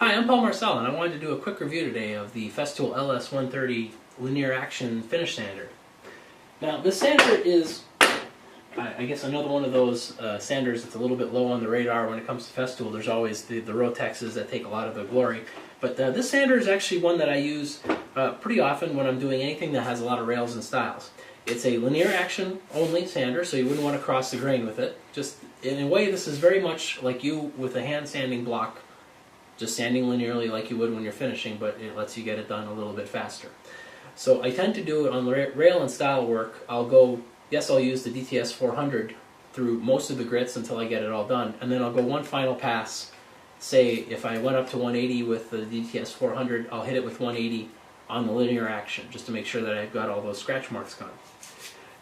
Hi, I'm Paul Marcel, and I wanted to do a quick review today of the Festool LS130 linear action finish sander. Now, this sander is, I guess, another one of those sanders that's a little bit low on the radar when it comes to Festool. There's always the Rotexes that take a lot of the glory. But this sander is actually one that I use pretty often when I'm doing anything that has a lot of rails and styles. It's a linear action only sander, so you wouldn't want to cross the grain with it. Just in a way, this is very much like you with a hand sanding block, just sanding linearly like you would when you're finishing, but it lets you get it done a little bit faster. So I tend to do it on rail and style work. I'll use the DTS 400 through most of the grits until I get it all done, and then I'll go one final pass. Say if I went up to 180 with the DTS 400, I'll hit it with 180 on the linear action, just to make sure that I've got all those scratch marks gone.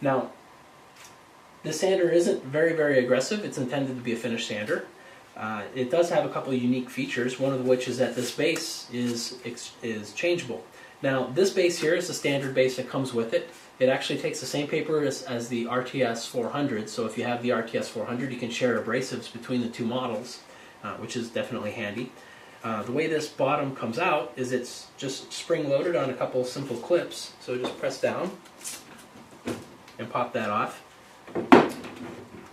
Now, this sander isn't very, very aggressive. It's intended to be a finish sander. It does have a couple of unique features, one of which is that this base is changeable. Now, this base here is the standard base that comes with it. It actually takes the same paper as the RTS 400, so if you have the RTS 400, you can share abrasives between the two models, which is definitely handy. The way this bottom comes out is it's just spring-loaded on a couple of simple clips, so just press down and pop that off.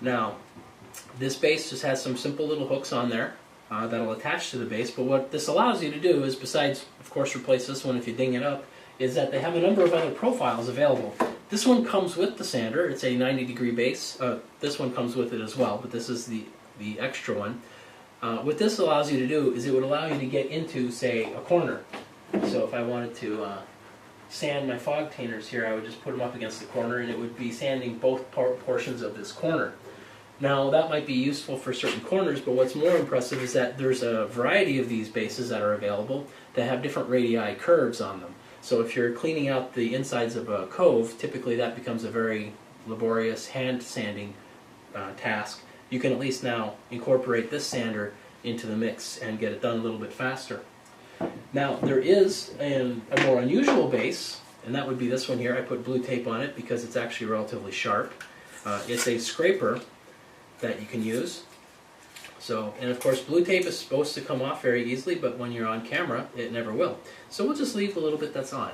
Now, this base just has some simple little hooks on there that'll attach to the base, but what this allows you to do is, besides, of course, replace this one if you ding it up, is that they have a number of other profiles available. This one comes with the sander. It's a 90-degree base. This one comes with it as well, but this is the extra one. What this allows you to do is it would allow you to get into, say, a corner. So if I wanted to sand my fog tainers here, I would just put them up against the corner, and it would be sanding both portions of this corner. Now, that might be useful for certain corners, but what's more impressive is that there's a variety of these bases that are available that have different radii curves on them. So if you're cleaning out the insides of a cove, typically that becomes a very laborious hand sanding task. You can at least now incorporate this sander into the mix and get it done a little bit faster. Now, there is a more unusual base, and that would be this one here. I put blue tape on it because it's actually relatively sharp. It's a scraper that you can use. So, and of course, blue tape is supposed to come off very easily, but when you're on camera, it never will. So we'll just leave the little bit that's on.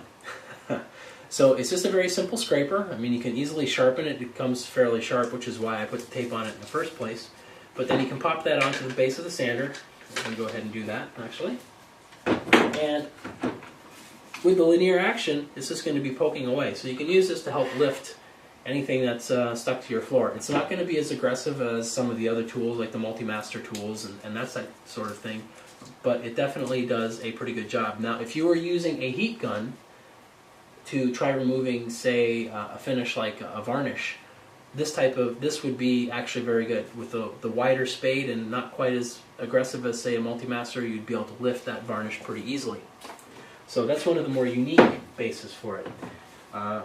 So it's just a very simple scraper. I mean, you can easily sharpen it. It comes fairly sharp, which is why I put the tape on it in the first place. But then you can pop that onto the base of the sander. I'm going to go ahead and do that, actually. And with the linear action, it's just going to be poking away. So you can use this to help lift anything that's stuck to your floor. It's not going to be as aggressive as some of the other tools, like the multi-master tools and that sort of thing, but it definitely does a pretty good job. Now, if you were using a heat gun to try removing, say, a finish like a varnish, this would be actually very good. With the wider spade and not quite as aggressive as, say, a multi-master, you'd be able to lift that varnish pretty easily. So that's one of the more unique bases for it.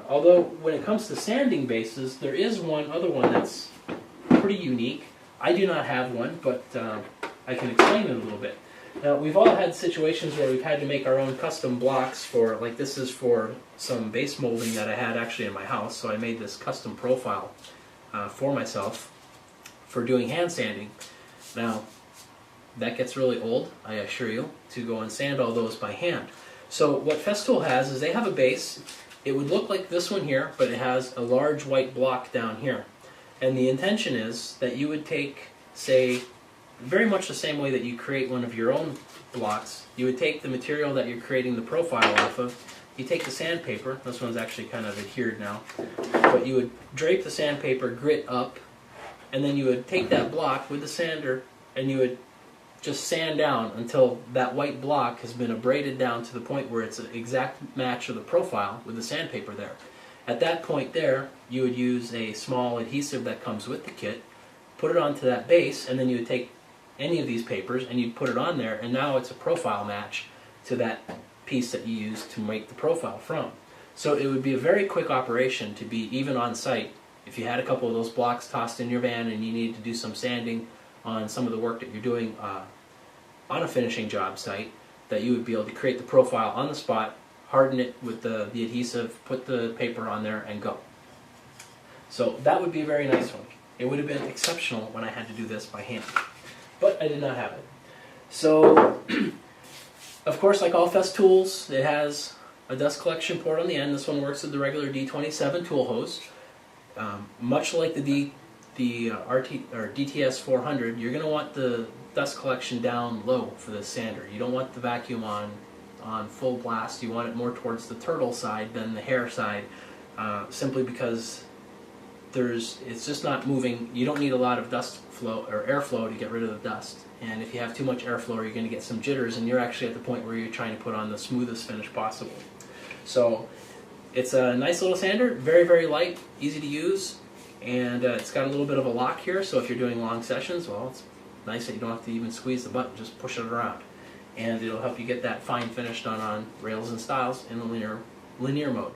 Although when it comes to sanding bases, there is one other one that's pretty unique. I do not have one, but I can explain it a little bit. Now, we've all had situations where we've had to make our own custom blocks for, like this is for some base molding that I had actually in my house, so I made this custom profile for myself for doing hand sanding. Now, that gets really old, I assure you, to go and sand all those by hand. So what Festool has is they have a base. It would look like this one here, but it has a large white block down here. And the intention is that you would take, say, very much the same way that you create one of your own blocks, you would take the material that you're creating the profile off of, you take the sandpaper, this one's actually kind of adhered now, but you would drape the sandpaper grit up, and then you would take that block with the sander, and you would just sand down until that white block has been abraded down to the point where it's an exact match of the profile with the sandpaper there. At that point there, you would use a small adhesive that comes with the kit, put it onto that base, and then you would take any of these papers and you'd put it on there, and now it's a profile match to that piece that you used to make the profile from. So it would be a very quick operation to be even on site. If you had a couple of those blocks tossed in your van and you needed to do some sanding on some of the work that you're doing on a finishing job site, that you would be able to create the profile on the spot, harden it with the adhesive, put the paper on there, and go. So that would be a very nice one. It would have been exceptional when I had to do this by hand, but I did not have it. So Of course, like all Festools, it has a dust collection port on the end. This one works with the regular D27 tool hose. Much like the DTS 400, you're going to want the dust collection down low for this sander. You don't want the vacuum on full blast. You want it more towards the turtle side than the hair side, simply because it's just not moving. You don't need a lot of dust flow or airflow to get rid of the dust. And if you have too much airflow, you're going to get some jitters, and you're actually at the point where you're trying to put on the smoothest finish possible. So it's a nice little sander, very, very light, easy to use, and it's got a little bit of a lock here, so if you're doing long sessions, well, it's nice that you don't have to even squeeze the button, just push it around. And it'll help you get that fine finish done on rails and stiles in the linear mode.